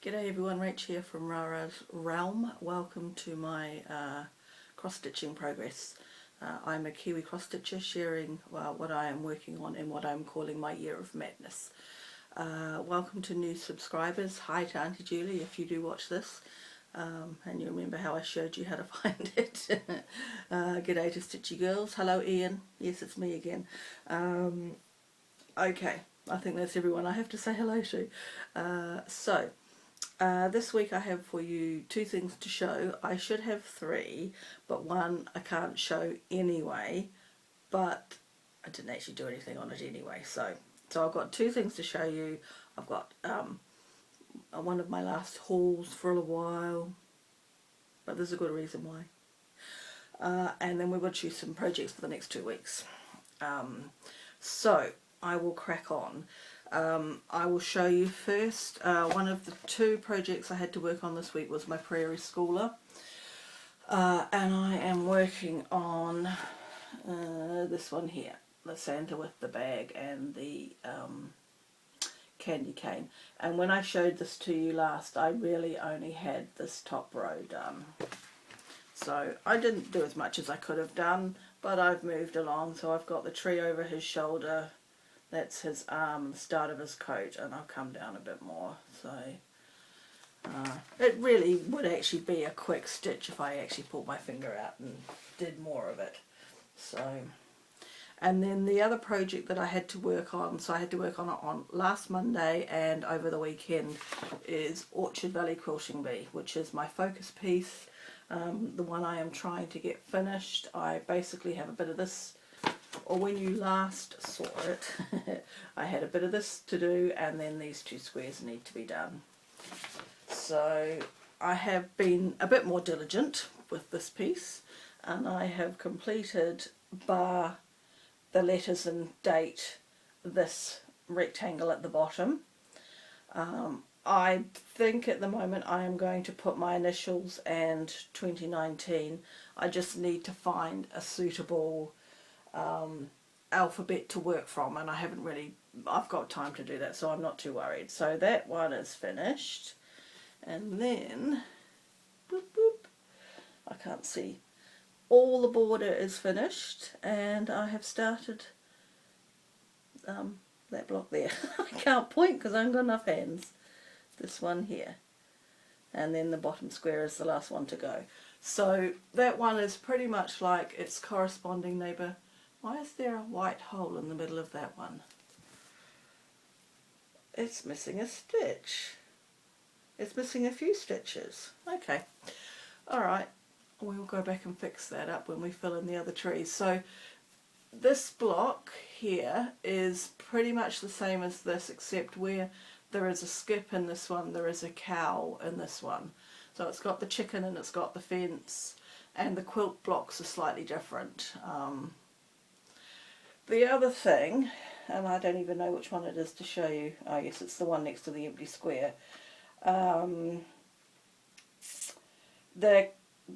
G'day everyone, Rach here from Rara's Realm. Welcome to my cross-stitching progress. I'm a Kiwi cross-stitcher sharing what I am working on and what I'm calling my year of madness. Welcome to new subscribers. Hi to Auntie Julie if you do watch this. And you remember how I showed you how to find it. G'day to Stitchy Girls. Hello Ian. Yes, it's me again. Okay, I think that's everyone I have to say hello to. This week I have for you two things to show. I should have three, but one I can't show anyway, but I didn't actually do anything on it anyway. So I've got two things to show you. I've got one of my last hauls for a while, but there's a good reason why. And then we will choose some projects for the next 2 weeks. So I will crack on. I will show you first, one of the two projects I had to work on this week was my Prairie Schooler, and I am working on this one here, the Santa with the bag and the candy cane. And when I showed this to you last, I really only had this top row done, so I didn't do as much as I could have done, but I've moved along. So I've got the tree over his shoulder. That's his arm, the start of his coat, and I'll come down a bit more. So it really would actually be a quick stitch if I actually pulled my finger out and did more of it. So, and then the other project that I had to work on, so I had to work on it on last Monday and over the weekend, is Orchard Valley Quilting Bee, which is my focus piece, the one I am trying to get finished. I basically have a bit of this, or when you last saw it, I had a bit of this to do, and then these two squares need to be done. So I have been a bit more diligent with this piece, and I have completed, bar the letters and date, this rectangle at the bottom. I think at the moment I am going to put my initials and 2019. I just need to find a suitable alphabet to work from, and I've got time to do that, so I'm not too worried. So that one is finished, and then boop, boop, I can't see, all the border is finished, and I have started that block there. I can't point because I haven't got enough hands. This one here, and then the bottom square is the last one to go. So that one is pretty much like its corresponding neighbour. Why is there a white hole in the middle of that one? It's missing a stitch. It's missing a few stitches. Okay. Alright. We'll go back and fix that up when we fill in the other trees. So this block here is pretty much the same as this, except where there is a skip in this one, there is a cow in this one. So it's got the chicken and it's got the fence, and the quilt blocks are slightly different. The other thing, and I don't even know which one it is to show you. Oh yes, it's the one next to the empty square. The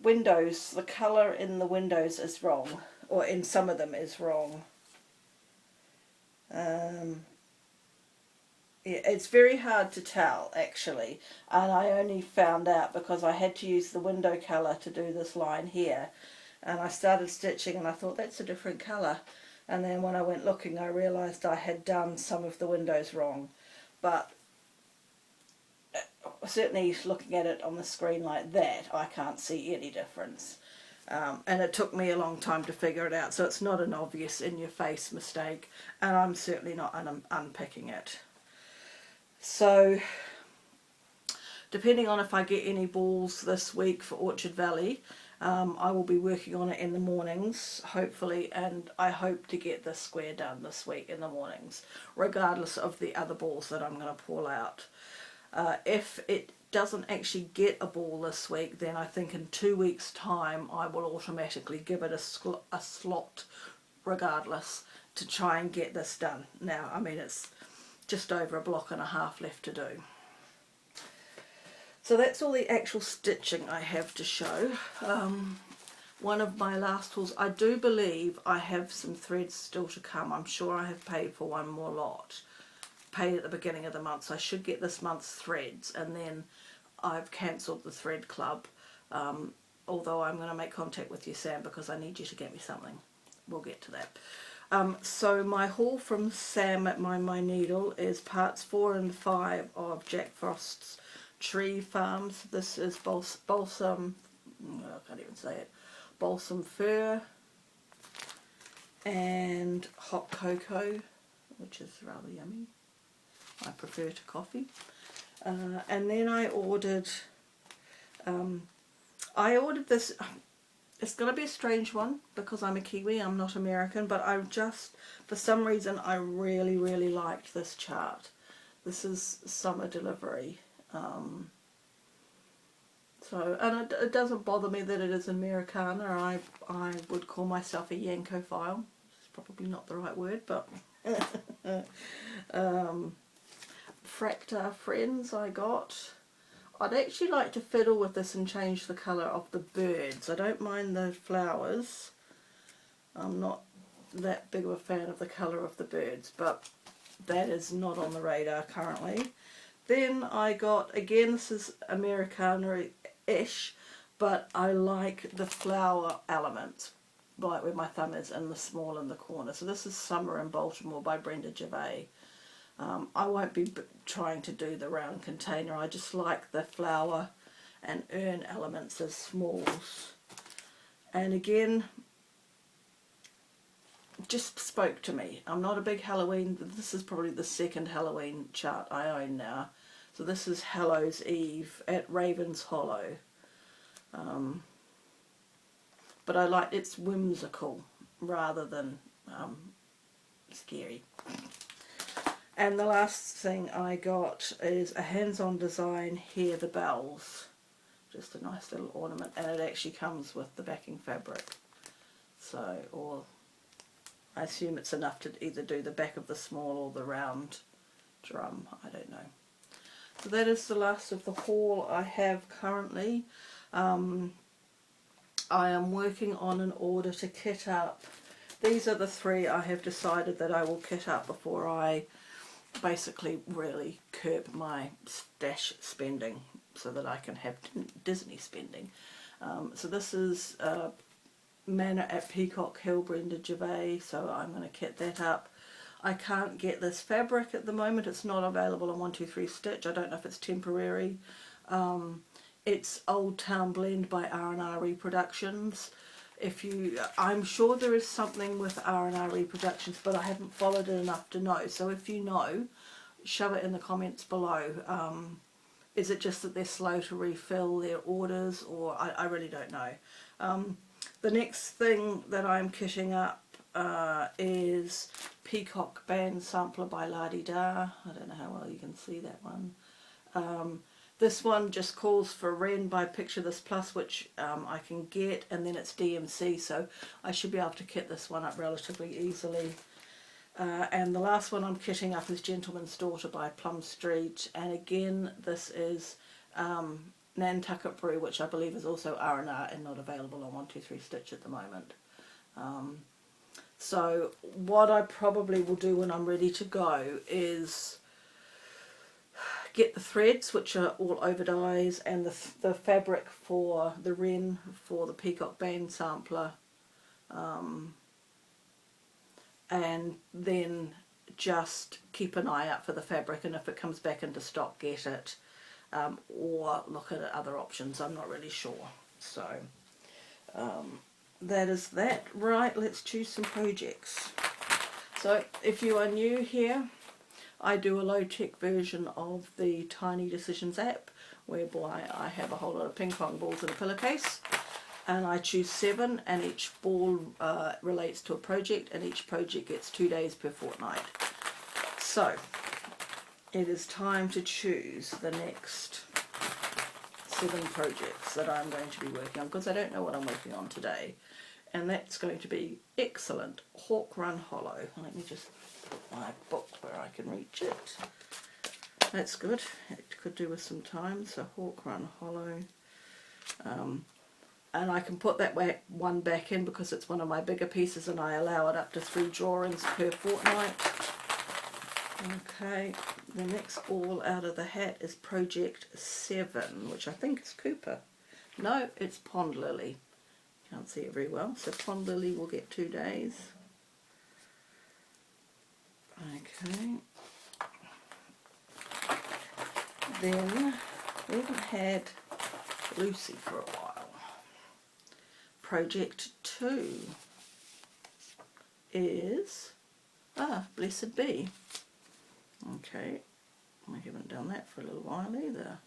windows, the colour in the windows is wrong, or in some of them is wrong. Yeah, it's very hard to tell actually, and I only found out because I had to use the window colour to do this line here, and I started stitching and I thought that's a different colour. And then when I went looking, I realised I had done some of the windows wrong. But certainly looking at it on the screen like that, I can't see any difference. And it took me a long time to figure it out, so it's not an obvious in-your-face mistake, and I'm certainly not unpicking it. So, depending on if I get any balls this week for Orchard Valley, I will be working on it in the mornings, hopefully, and I hope to get this square done this week in the mornings, regardless of the other balls that I'm going to pull out. If it doesn't actually get a ball this week, then I think in 2 weeks' time I will automatically give it a slot regardless to try and get this done. Now, I mean, it's just over a block and a half left to do. So that's all the actual stitching I have to show. One of my last hauls, I do believe I have some threads still to come. I'm sure I have paid for one more lot. paid at the beginning of the month, so I should get this month's threads, and then I've cancelled the thread club, although I'm going to make contact with you, Sam, because I need you to get me something. We'll get to that. So my haul from Sam at My Needle is parts 4 and 5 of Jack Frost's Tree Farms. This is balsam, I can't even say it, balsam fir and hot cocoa, which is rather yummy. I prefer to coffee. And then I ordered this. It's going to be a strange one because I'm a Kiwi, I'm not American, but I just, for some reason, I really, really liked this chart. This is summer delivery. And it doesn't bother me that it is Americana. I would call myself a Yankophile. It's probably not the right word, but Fractar Friends I got. I'd actually like to fiddle with this and change the colour of the birds. I don't mind the flowers. I'm not that big of a fan of the colour of the birds, but that is not on the radar currently. Then I got, again, this is Americana-ish, but I like the flower element, like where my thumb is, and the small in the corner. So this is Summer in Baltimore by Brenda Gervais. I won't be trying to do the round container. I just like the flower and urn elements as smalls. And again, just spoke to me. I'm not a big Halloween. This is probably the second Halloween chart I own now. So this is Hallows Eve at Raven's Hollow. But I like, it's whimsical rather than scary. And the last thing I got is a hands-on design, Hear the Bells. Just a nice little ornament, and it actually comes with the backing fabric. So, or I assume it's enough to either do the back of the small or the round drum, I don't know. So that is the last of the haul I have currently. I am working on an order to kit up. These are the 3 I have decided that I will kit up before I basically really curb my stash spending so that I can have Disney spending. So this is Manor at Peacock Hill, Brenda Gervais, so I'm going to kit that up. I can't get this fabric at the moment. It's not available on 123 Stitch. I don't know if it's temporary. It's Old Town Blend by R&R Reproductions. I'm sure there is something with R&R Reproductions, but I haven't followed it enough to know. So if you know, shove it in the comments below. Is it just that they're slow to refill their orders, or I really don't know. The next thing that I'm kitting up is Peacock Band Sampler by La Di Da. I don't know how well you can see that one. This one just calls for Ren by Picture This Plus, which I can get, and then it's DMC, so I should be able to kit this one up relatively easily. And the last one I'm kitting up is Gentleman's Daughter by Plum Street, and again this is Nantucket Brew, which I believe is also R&R and not available on 123 Stitch at the moment. So what I probably will do when I'm ready to go is get the threads, which are all over dyes, and the fabric for the Wren for the Peacock Band Sampler, and then just keep an eye out for the fabric, and if it comes back into stock, get it, or look at other options. I'm not really sure. So that is that. Right, let's choose some projects. So if you are new here, I do a low-tech version of the Tiny Decisions app, whereby I have a whole lot of ping pong balls in a pillowcase, and I choose 7, and each ball relates to a project, and each project gets 2 days per fortnight. So it is time to choose the next 7 projects that I'm going to be working on, because I don't know what I'm working on today, and that's going to be excellent Hawk Run Hollow. Let me just put my book where I can reach it. That's good. It could do with some time. So Hawk Run Hollow, and I can put that one back in because it's one of my bigger pieces, and I allow it up to 3 drawings per fortnight. Okay, the next ball out of the hat is Project 7, which I think is Cooper. No, it's Pond Lily. Can't see it very well, so Pond Lily will get 2 days. Okay. Then we haven't had Lucy for a while. Project 2 is Blessed Bee. Okay, I haven't done that for a little while either.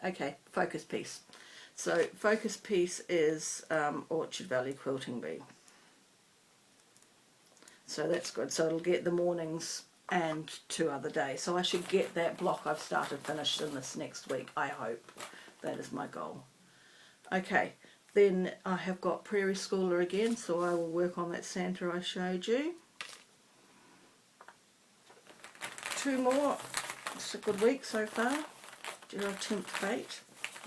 Okay, Focus Piece. So Focus Piece is Orchard Valley Quilting Bee. So that's good. So it'll get the mornings and 2 other days. So I should get that block I've started finished in this next week, I hope. That is my goal. Okay, then I have got Prairie Schooler again, so I will work on that Santa I showed you. 2 more. It's a good week so far. Do I tempt fate?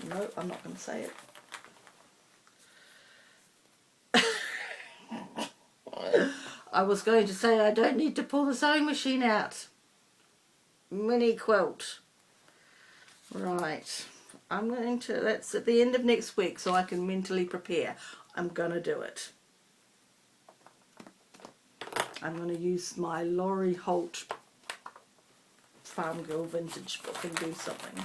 No, I'm not going to say it. I was going to say I don't need to pull the sewing machine out. Mini quilt. Right. I'm going to, that's at the end of next week so I can mentally prepare. I'm going to do it. I'm going to use my Laurie Holt Farm Girl Vintage book and do something.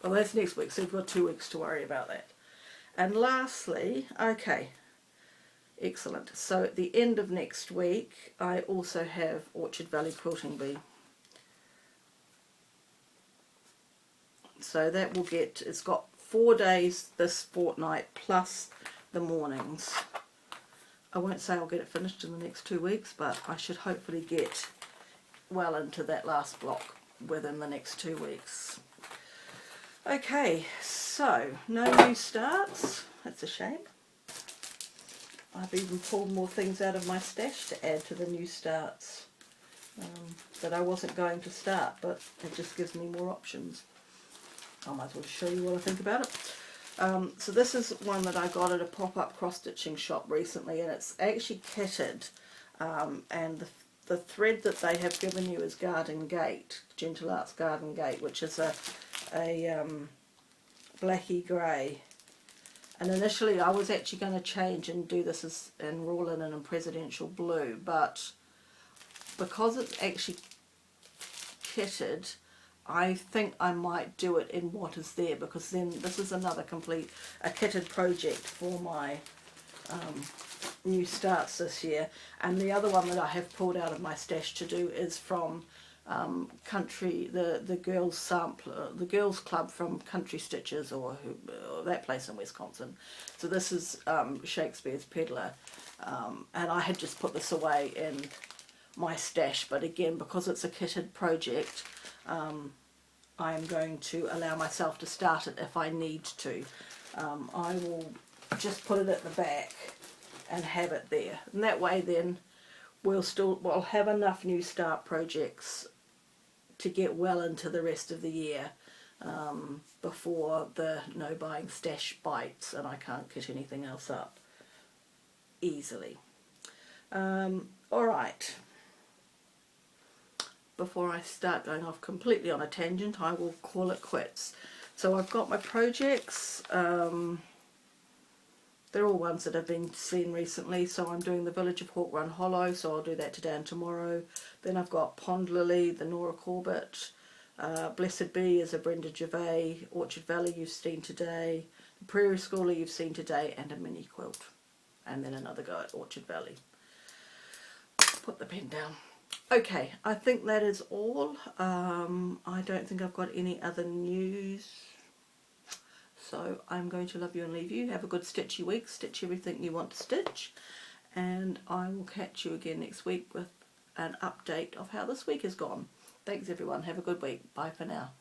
Well, that's next week, so we've got 2 weeks to worry about that. And lastly, okay, excellent. So at the end of next week, I also have Orchard Valley Quilting Bee. So that will get, it's got 4 days this fortnight plus the mornings. I won't say I'll get it finished in the next 2 weeks, but I should hopefully get well into that last block within the next 2 weeks. Okay, so no new starts. That's a shame. I've even pulled more things out of my stash to add to the new starts that I wasn't going to start, but it just gives me more options. I might as well show you what I think about it. So this is one that I got at a pop-up cross-stitching shop recently, and it's actually kitted, and the thread that they have given you is Garden Gate, Gentle Arts Garden Gate, which is a blacky grey. And initially I was actually going to change and do this as in raw linen and presidential blue, but because it's actually kitted, I think I might do it in what is there, because then this is another a kitted project for my new starts this year. And the other one that I have pulled out of my stash to do is from the girls sampler, the girls club from Country Stitches, or that place in Wisconsin. So this is Shakespeare's Peddler, and I had just put this away in my stash, but again, because it's a kitted project, I am going to allow myself to start it if I need to. I will just put it at the back and have it there, and that way then we'll have enough new start projects to get well into the rest of the year before the no buying stash bites and I can't kit anything else up easily. Alright, before I start going off completely on a tangent, I will call it quits. So I've got my projects. They're all ones that have been seen recently, so I'm doing the Village of Hawk Run Hollow, so I'll do that today and tomorrow. Then I've got Pond Lily, the Nora Corbett, Blessed Bee is a Brenda Gervais, Orchard Valley you've seen today, the Prairie Schooler you've seen today, and a mini quilt. And then another go at Orchard Valley. Put the pen down. Okay, I think that is all. I don't think I've got any other news. So I'm going to love you and leave you. Have a good stitchy week. Stitch everything you want to stitch. And I will catch you again next week with an update of how this week has gone. Thanks everyone. Have a good week. Bye for now.